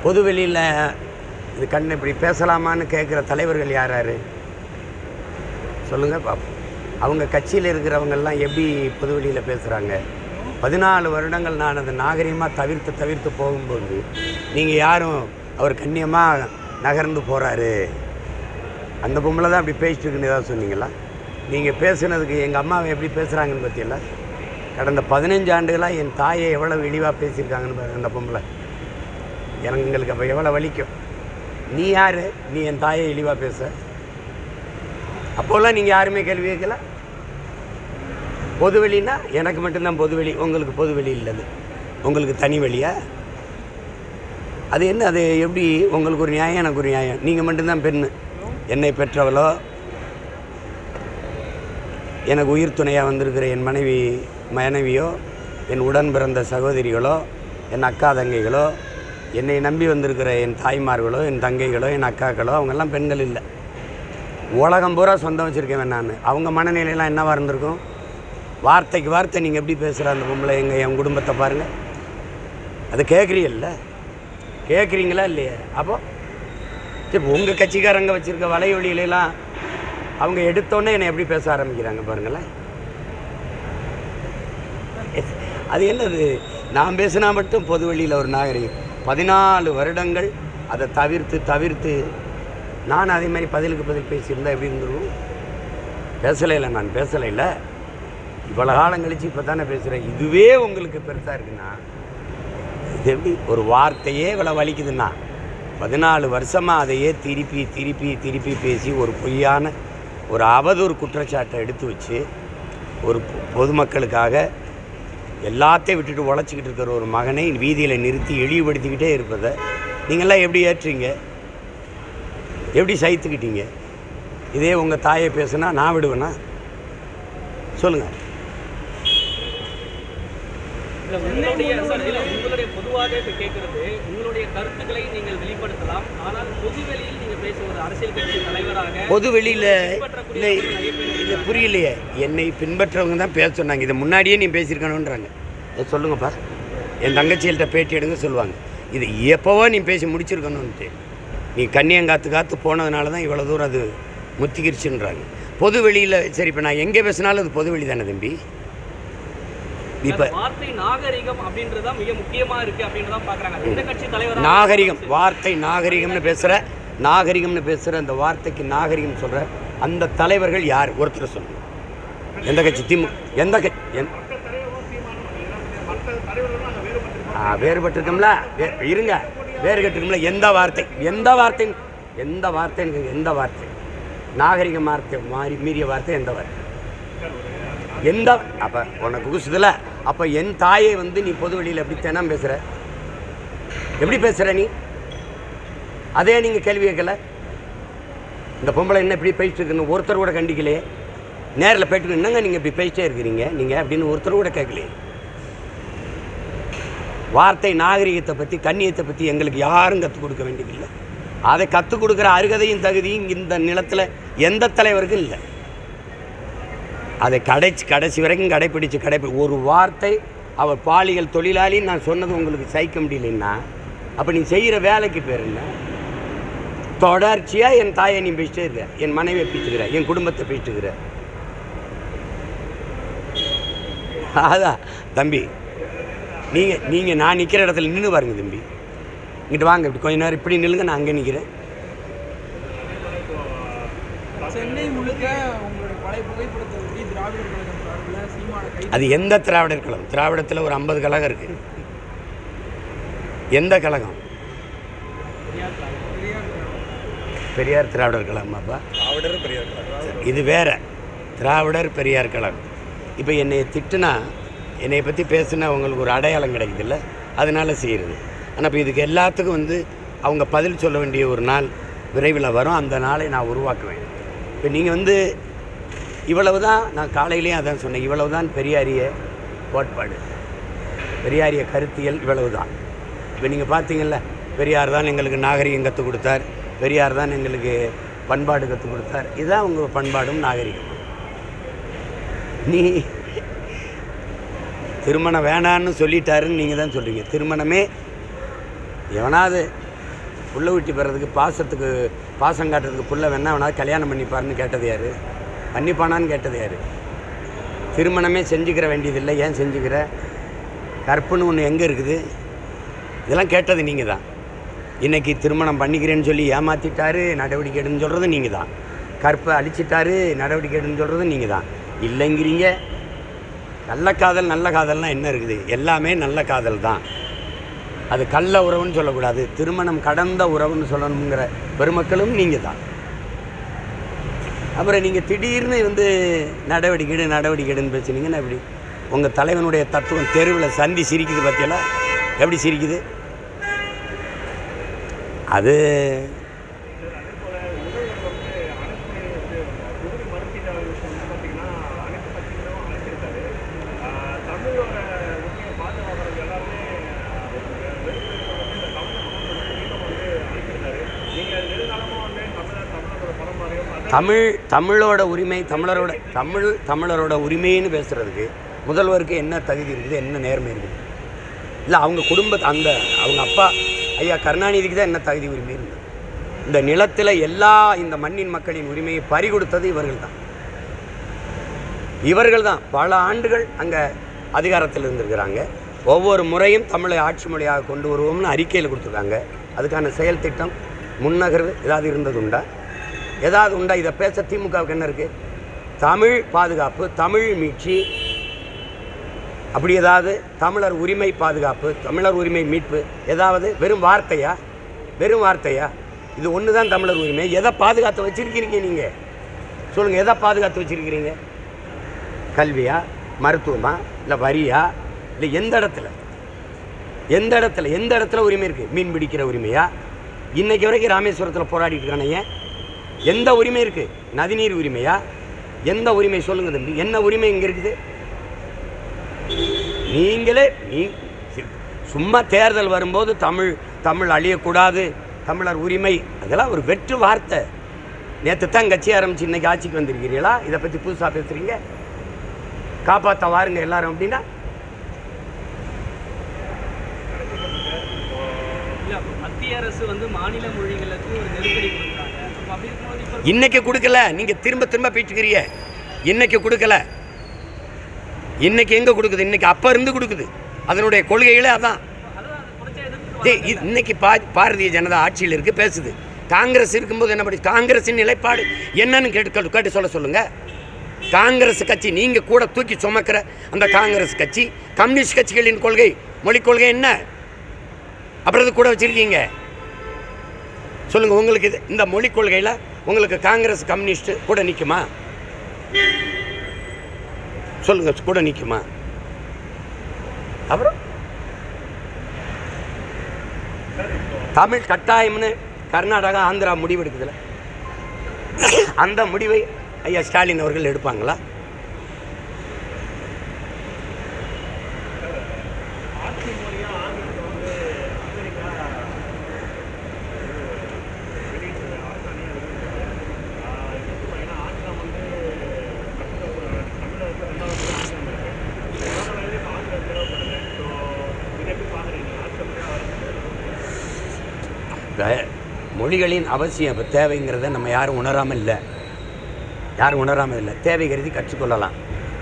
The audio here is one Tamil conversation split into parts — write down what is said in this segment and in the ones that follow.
பொதுவெளியில் இது இப்படி பேசலாமான்னு கேட்குற தலைவர்கள் யார் யார் சொல்லுங்கள் பார்ப்போம். அவங்க கட்சியில் இருக்கிறவங்கெல்லாம் எப்படி பொதுவெளியில் பேசுகிறாங்க? 14 வருடங்கள் நான் அதை நாகரிகமாக தவிர்த்து போகும்போது நீங்கள் யாரும் அவர் கண்ணியமாக நகர்ந்து போகிறாரு, அந்த பொம்பளை தான் அப்படி பேசிட்டு இருக்குன்னு ஏதாவது சொன்னீங்களா? நீங்கள் பேசுனதுக்கு எங்கள் அம்மாவை எப்படி பேசுகிறாங்கன்னு பற்றியில்ல. கடந்த 15 ஆண்டுகளாக என் தாயை எவ்வளோ இழிவாக பேசியிருக்காங்கன்னு பாருங்க அந்த பொம்பளை. எங்களுக்கு அப்போ எவ்வளோ வலிக்கும். நீ யார்? நீ என் தாயை இழிவாக பேச? அப்போல்லாம் நீங்கள் யாருமே கேள்வி கேட்கல. பொதுவெளின்னா எனக்கு மட்டும்தான் பொதுவெளி, உங்களுக்கு பொதுவெளி இல்லது, உங்களுக்கு தனி வழியா? அது என்ன? அது எப்படி? உங்களுக்கு ஒரு நியாயம், எனக்கு ஒரு நியாயம். நீங்கள் மட்டும்தான் பெண்ணு. என்னை பெற்றவளோ, எனக்கு உயிர் துணையாக வந்திருக்கிற என் மனைவியோ, என் உடன் பிறந்த சகோதரிகளோ, என் அக்கா தங்கைகளோ, என்னை நம்பி வந்திருக்கிற என் தாய்மார்களோ, என் தங்கைகளோ, என் அக்காக்களோ, அவங்கெல்லாம் பெண்கள் இல்லை. உலகம் பூரா சொந்தம் வச்சுருக்கேன் நான். அவங்க மனநிலையெல்லாம் என்னவாக இருந்திருக்கும்? வார்த்தைக்கு வார்த்தை நீங்கள் எப்படி பேசுகிற அந்த பொம்பளை என் குடும்பத்தை பாருங்கள். அது கேட்குறீங்களா இல்லையா? அப்போது சரி, உங்கள் கட்சிக்காரங்க வச்சுருக்க வலையொலியிலலாம் அவங்க எடுத்தோன்னே என்னை எப்படி பேச ஆரம்பிக்கிறாங்க பாருங்களேன். அது என்னது? நான் பேசினா மட்டும் பொதுவெளியில் ஒரு நாகரிகம். 14 வருடங்கள் அதை தவிர்த்து நான் அதே மாதிரி பதிலுக்கு பதில் பேசியிருந்தால் எப்படி இருந்துருவோம்? நான் பேசலை. இவ்வளோ காலம் கழித்து இப்போ தானே பேசுகிறேன். இதுவே உங்களுக்கு பெருசாக இருக்குன்னா இது எப்படி? ஒரு வார்த்தையே இவ்வளோ வலிக்குதுன்னா 14 வருஷமாக அதையே திருப்பி பேசி ஒரு பொய்யான ஒரு அவதூறு குற்றச்சாட்டை எடுத்து வச்சு ஒரு பொதுமக்களுக்காக எல்லாத்தையும் விட்டுட்டு உழைச்சிக்கிட்டு இருக்கிற ஒரு மகனை வீதியில் நிறுத்தி இழிவுபடுத்திக்கிட்டே இருப்பதை நீங்கள்லாம் எப்படி ஏற்றுறீங்க? எப்படி சகித்துக்கிட்டீங்க? இதே உங்கள் தாயை பேசுனா நான் விடுவேனா? சொல்லுங்கள். உங்களுடைய பொதுவாக இப்போ கேட்குறது, உங்களுடைய கருத்துக்களை நீங்கள் வெளிப்படுத்தலாம், ஆனால் பொதுவெளியில் நீங்கள் பேசுவது அரசியல் கட்சி தலைவராக பொதுவெளியில் இல்லை புரியலையே. என்னை பின்பற்றவங்க தான் பேச சொன்னாங்க. இதை முன்னாடியே நீ பேசியிருக்கணுன்றாங்க. சொல்லுங்கப்பா. என் தங்கச்சிகள்கிட்ட பேட்டி எடுங்க சொல்லுவாங்க. இது எப்போவோ நீ பேசி முடிச்சிருக்கணுன்ட்டு. நீ கண்ணியங்காத்து போனதுனால தான் இவ்வளோ தூரம் அது முத்திக்கிருச்சுன்றாங்க. பொதுவெளியில் சரி, இப்போ நான் எங்கே பேசினாலும் அது பொதுவெளி தானே தம்பி. இப்போ வார்த்தை நாகரிகம் அப்படின்றது தான் மிக முக்கியமாக இருக்குது அப்படின்றத பார்க்குறாங்க. இந்த கட்சி தலைவர் நாகரிகம், வார்த்தை நாகரிகம்னு பேசுகிற அந்த வார்த்தைக்கு நாகரிகம் சொல்கிற அந்த தலைவர்கள் யார்? ஒருத்தர் சொல்லுங்க. எந்த கட்சி? எந்த கட்சி? வேறுபட்டிருக்கோம்ல, இருங்க, வேறுபட்டிருக்கோம்ல. எந்த வார்த்தை நாகரிக வார்த்தை மீறிய வார்த்தை எந்த வார்த்தை? அப்போ உனக்கு குசுதில்ல. அப்போ என் தாயை நீ பொதுவெளியில் எப்படி தினம் பேசுகிற? எப்படி பேசுகிற நீ? அதே நீங்கள் கேள்வி கேட்கல. இந்த பொம்பளை என்ன இப்படி பேசிட்டு இருக்குன்னு ஒருத்தர் கூட கண்டிக்கலையே. நேரில் போயிட்டு என்னங்க நீங்கள் இப்படி பேசிட்டே இருக்கிறீங்க நீங்கள் அப்படின்னு ஒருத்தர் கூட கேட்கலையே. வார்த்தை நாகரிகத்தை பற்றி, கண்ணியத்தை பற்றி எங்களுக்கு யாரும் கற்றுக் கொடுக்க வேண்டியதில்லை. அதை கற்றுக் கொடுக்குற அருகதையும் தகுதியும் இந்த நிலத்தில் எந்த தலைவருக்கும் இல்லை. அதை கடைசி வரைக்கும் கடைப்பிடிச்சு ஒரு வார்த்தை அவர் பாலியல் தொழிலாளின்னு நான் சொன்னது உங்களுக்கு சகிக்க முடியலன்னா அப்போ நீ செய்கிற வேலைக்கு பேர் என்ன? தொடர்ச்சியாக என் தாயை நீ பேசிட்டே இருக்க, என் மனைவியை பேசிட்டுக்கிற, என் குடும்பத்தை பேசிட்டுக்கிற. அதான் தம்பி, நீங்கள் நான் நிற்கிற இடத்துல நின்று பாருங்க தம்பி. இங்கிட்டு வாங்க, இப்படி கொஞ்ச நேரம் இப்படி நில்லுங்க, நான் அங்கே நிற்கிறேன். சென்னை முழுக்க உங்களுடைய பழைய புகைப்படத்தை ஒட்டி திராவிடர் கழகம் சார்பில் சீமானை கைது. அது எந்த திராவிடர் கழகம்? திராவிடத்தில் ஒரு 50 கழகம் இருக்குது. எந்த கழகம்? பெரியார் திராவிடர் கழகமாப்பா? இது வேற. திராவிடர் பெரியார் கழகம். இப்போ என்னை திட்டுனா, என்னை பற்றி பேசுனா உங்களுக்கு ஒரு அடையாளம் கிடைக்குதுல்ல, அதனால செய்கிறது. ஆனால் இப்போ இதுக்கு எல்லாத்துக்கும் அவங்க பதில் சொல்ல வேண்டிய ஒரு நாள் விரைவில் வரும். அந்த நாளை நான் உருவாக்குவேன். இப்போ நீங்கள் இவ்வளவு தான், நான் காலையிலேயும் அதான் சொன்னேன், இவ்வளவு தான் பெரியாரிய கோட்பாடு, பெரியாரிய கருத்தியல், இவ்வளவு தான். இப்போ நீங்கள் பார்த்தீங்கல்ல, பெரியார் தான் எங்களுக்கு நாகரிகம் கற்றுக் கொடுத்தார், பெரியார் தான் எங்களுக்கு பண்பாடு கற்றுக் கொடுத்தார். இதுதான் உங்கள் பண்பாடும் நாகரிகம். நீ திருமணம் வேணான்னு சொல்லிட்டாருன்னு நீங்கள் தான் சொல்கிறீங்க. திருமணமே எவனாவது புள்ள ஊட்டி பெறதுக்கு பாசம் காட்டுறதுக்கு புள்ள வேணா கல்யாணம் பண்ணிப்பாருன்னு கேட்டது யார்? பண்ணிப்பானான்னு கேட்டது யார்? திருமணமே செஞ்சுக்கிற வேண்டியதில்லை, ஏன் செஞ்சுக்கிற? கற்புன்னு ஒன்று எங்கே இருக்குது? இதெல்லாம் கேட்டது நீங்கள் தான். இன்றைக்கி திருமணம் பண்ணிக்கிறேன்னு சொல்லி ஏமாற்றிட்டாரு, நடவடிக்கை எடுன்னு சொல்கிறது நீங்கள் தான். கற்பை அழிச்சிட்டாரு, நடவடிக்கை எடுன்னு சொல்கிறது நீங்கள் தான். இல்லைங்கிறீங்க. நல்ல காதல்னால் என்ன இருக்குது? எல்லாமே நல்ல காதல் தான். அது கள்ள உறவுன்னு சொல்லக்கூடாது, திருமணம் கடந்த உறவுன்னு சொல்லணுங்கிற பெருமக்களும் நீங்கள் தான். அப்புறம் நீங்கள் திடீர்னு நடவடிக்கைன்னு பேசுனீங்கன்னா எப்படி? உங்கள் தலைவனுடைய தத்துவம் தெருவில் சந்தி சிரிக்குது பார்த்தியெல்லாம், எப்படி சிரிக்குது? அது தமிழோட உரிமை, தமிழரோட உரிமைன்னு பேசுகிறதுக்கு முதல்வருக்கு என்ன தகுதி இருக்குது, என்ன நேர்மை இருக்குது? இல்லை அவங்க அவங்க அப்பா ஐயா கருணாநிதிக்கு தான் என்ன தகுதி உரிமை இருந்தது? இந்த நிலத்தில் இந்த மண்ணின் மக்களின் உரிமையை பறிகொடுத்தது இவர்கள் தான். பல ஆண்டுகள் அங்கே அதிகாரத்தில் இருந்திருக்கிறாங்க. ஒவ்வொரு முறையும் தமிழை ஆட்சி மொழியாக கொண்டு வருவோம்னு அறிக்கையில் கொடுத்துருக்காங்க. அதுக்கான செயல் திட்டம், முன்னகர்வு ஏதாவது உண்டா? இதை பேச திமுகவுக்கு என்ன இருக்குது? தமிழ் பாதுகாப்பு, தமிழ் மீட்சி, அப்படி ஏதாவது தமிழர் உரிமை பாதுகாப்பு, தமிழர் உரிமை மீட்பு, ஏதாவது வெறும் வார்த்தையா? இது ஒன்று தான் தமிழர் உரிமை. எதை பாதுகாத்து வச்சுருக்கிறீங்க நீங்கள்? சொல்லுங்கள், எதை பாதுகாத்து வச்சுருக்கிறீங்க? கல்வியா, மருத்துவமா, இல்லை வரியா, இல்லை எந்த இடத்துல உரிமை இருக்குது? மீன் பிடிக்கிற உரிமையா? இன்றைக்கி வரைக்கும் ராமேஸ்வரத்தில் போராடிட்டு இருக்கானே, ஏன்? எந்த உரிமை இருக்குது? நதிநீர் உரிமையா? எந்த உரிமை சொல்லுங்கள் தம்பி, என்ன உரிமை இங்கே இருக்குது? நீங்களே சும்மா தேர்தல் வரும்போது தமிழ் அழியக்கூடாது, தமிழர் உரிமை, அதெல்லாம் ஒரு வெற்று வார்த்தை. நேற்று தான் கட்சி ஆரம்பிச்சு இன்றைக்கி ஆட்சிக்கு வந்திருக்கிறீங்களா? இதை பற்றி புதுசாக பேசுகிறீங்க. காப்பாற்ற வாருங்க எல்லாரும் அப்படின்னா மத்திய அரசு மாநில மொழிகளுக்கு ஒரு நெருக்கடி கொடுக்குறாங்க. இன்னைக்கு கொடுக்கல, நீங்க திரும்ப போயிட்டுக்கிறீங்க. இன்னைக்கு கொடுக்கல, இன்னைக்கு எங்க கொடுக்குது? இன்னைக்கு அப்ப இருந்து கொடுக்குது. அதனுடைய கொள்கைகளே அதான். இன்னைக்கு பாரதிய ஜனதா ஆட்சியில் இருக்கு, பேசுது. காங்கிரஸ் இருக்கும்போது என்ன பண்ணி? காங்கிரஸின் நிலைப்பாடு என்னன்னு கேட்டு சொல்லுங்க. காங்கிரஸ் கட்சி, நீங்க கூட தூக்கி சுமக்கிற அந்த காங்கிரஸ் கட்சி, கம்யூனிஸ்ட் கட்சிகளின் கொள்கை, மொழிக் கொள்கை என்ன? அப்புறம் இது கூட வச்சிருக்கீங்க. சொல்லுங்க, உங்களுக்கு இந்த மொழிக் கொள்கையில் உங்களுக்கு காங்கிரஸ் கம்யூனிஸ்ட் கூட நிற்குமா? சொல்லுங்க, கூட நிற்குமா? அப்புறம் தமிழ் கட்டாயம்னு கர்நாடகா, ஆந்திரா முடிவு எடுக்குதுல, அந்த முடிவை ஐயா ஸ்டாலின் அவர்கள் எடுப்பாங்களா? மொழிகளின் அவசியம் தேவைங்கிறத நம்ம யாரும் உணராமல் இல்லை. தேவை கருதி கற்றுக்கொள்ளலாம்.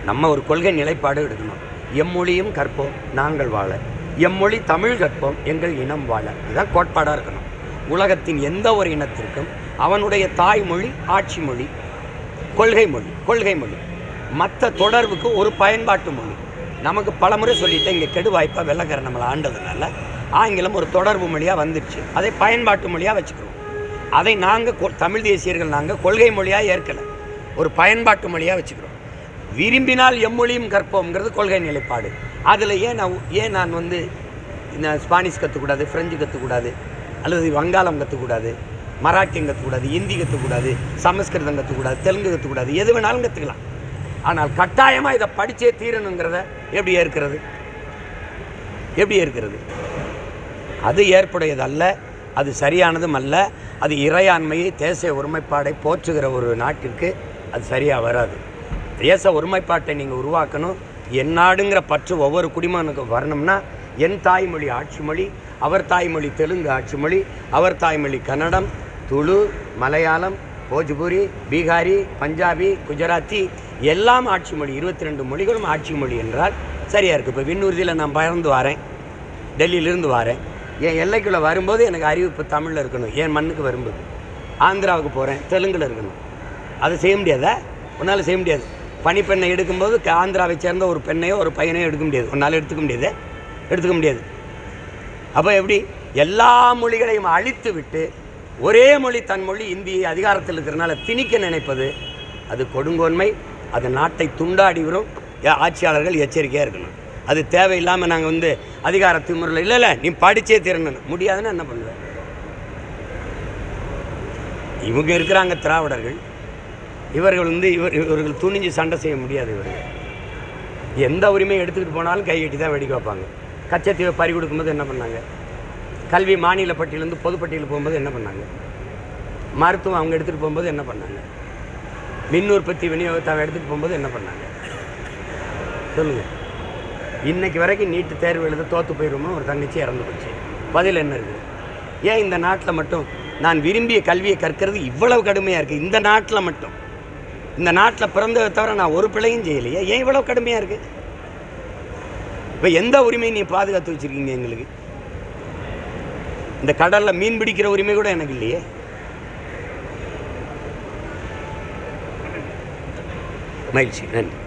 நம்ம ஒரு கொள்கை நிலைப்பாடு எடுக்கணும். எம்மொழியும் கற்போம் நாங்கள் வாழ, எம்மொழி தமிழ் கற்போம் எங்கள் இனம் வாழ. இதுதான் கோட்பாடாக இருக்கணும். உலகத்தின் எந்த ஒரு இனத்திற்கும் அவனுடைய தாய்மொழி ஆட்சி மொழி, கொள்கை மொழி. மற்ற தொடர்புக்கு ஒரு பயன்பாட்டு மொழி. நமக்கு பல முறை சொல்லிவிட்டு இங்கே கெடு வாய்ப்பாக வெள்ளக்காரன் நம்மளை ஆண்டதுனால ஆங்கிலம் ஒரு தொடர்பு மொழியாக வந்துடுச்சு. அதை பயன்பாட்டு மொழியாக வச்சுக்கிறோம். அதை நாங்கள் தமிழ் தேசியர்கள் நாங்கள் கொள்கை மொழியாக ஏற்கலை, ஒரு பயன்பாட்டு மொழியாக வச்சுக்கிறோம். விரும்பினால் எம்மொழியும் கற்போம்ங்கிறது கொள்கை நிலைப்பாடு. அதில் ஏன் நான் இந்த ஸ்பானிஷ் கற்றுக்கூடாது, ஃப்ரெஞ்சு கற்றுக்கூடாது, அல்லது வங்காளம் கற்றுக்கூடாது, மராட்டியம் கற்றுக்கூடாது, ஹிந்தி கற்றுக்கூடாது, சமஸ்கிருதம் கற்றுக்கூடாது, தெலுங்கு கற்றுக்கூடாது, எது வேணாலும் கற்றுக்கலாம். ஆனால் கட்டாயமாக இதை படித்தே தீரணுங்கிறத எப்படி ஏற்கிறது? அது ஏற்புடையதல்ல, அது சரியானதும் அல்ல. அது இறையாண்மையை, தேசிய ஒருமைப்பாடை போற்றுகிற ஒரு நாட்டிற்கு அது சரியாக வராது. தேச ஒருமைப்பாட்டை நீங்கள் உருவாக்கணும். என் நாடுங்கிற பற்று ஒவ்வொரு குடிமகனுக்கும் வரணும்னா என் தாய்மொழி ஆட்சி மொழி, அவர் தாய்மொழி தெலுங்கு ஆட்சி மொழி, அவர் தாய்மொழி கன்னடம், துளு, மலையாளம், போஜ்பூரி, பீகாரி, பஞ்சாபி, குஜராத்தி எல்லாம் ஆட்சி மொழி. 22 மொழிகளும் ஆட்சி மொழி என்றால் சரியாக இருக்குது. இப்போ விண்ணூர்தியில் நான் பறந்து வரேன், டெல்லியிலிருந்து வரேன், என் எல்லைக்குள்ளே வரும்போது எனக்கு அறிவிப்பு தமிழில் இருக்கணும். என் மண்ணுக்கு வரும்போது ஆந்திராவுக்கு போகிறேன், தெலுங்கில் இருக்கணும். அதை செய்ய முடியாதா? உன்னால் செய்ய முடியாது. பனிப்பெண்ணை எடுக்கும்போது ஆந்திராவை சேர்ந்த ஒரு பெண்ணையோ ஒரு பையனையோ எடுக்க முடியாது. உன்னால் எடுத்துக்க முடியாது. அப்போ எப்படி எல்லா மொழிகளையும் அழித்து விட்டு ஒரே மொழி தன் மொழி இந்தியை அதிகாரத்தில் இருக்கிறனால திணிக்க நினைப்பது அது கொடுங்கோன்மை. அது நாட்டை துண்டாடி வரும். ஆட்சியாளர்கள் எச்சரிக்கையாக இருக்கணும். அது தேவையில்லாமல் நாங்கள் அதிகார திமுறையில் இல்லை நீ படித்தே திறனணும் முடியாதுன்னு என்ன பண்ணுவேன்? இவங்க இருக்கிறாங்க திராவிடர்கள், இவர்கள் இவர்கள் துணிஞ்சு சண்டை செய்ய முடியாது. இவர்கள் எந்த உரிமையை எடுத்துக்கிட்டு போனாலும் கையெட்டி தான் வெடிக்க வைப்பாங்க. கச்சத்தீவை பறி கொடுக்கும்போது என்ன பண்ணாங்க? கல்வி மாநில பட்டியலேருந்து பொதுப்பட்டியல் போகும்போது என்ன பண்ணாங்க? மருத்துவம் அவங்க எடுத்துகிட்டு போகும்போது என்ன பண்ணாங்க? மின் உற்பத்தி விநியோகத்தை அவங்க எடுத்துகிட்டு போகும்போது என்ன பண்ணாங்க? சொல்லுங்கள். இன்றைக்கு வரைக்கும் நீட்டு தேர்வு எழுத தோற்று போயிடுமோ ஒரு தங்கச்சி இறந்து போச்சு. பதில் என்ன இருக்குது? ஏன் இந்த நாட்டில் மட்டும் நான் விரும்பிய கல்வியை கற்கிறது இவ்வளவு கடுமையாக இருக்குது? இந்த நாட்டில் மட்டும், இந்த நாட்டில் பிறந்ததை தவிர நான் ஒரு பிழையும் செய்யலையே, ஏன் இவ்வளவு கடுமையாக இருக்குது? இப்போ எந்த உரிமையை நீ பாதுகாத்து வச்சுருக்கீங்க எங்களுக்கு? இந்த கடலில் மீன் பிடிக்கிற உரிமை கூட எனக்கு இல்லையே. மகிழ்ச்சி, நன்றி.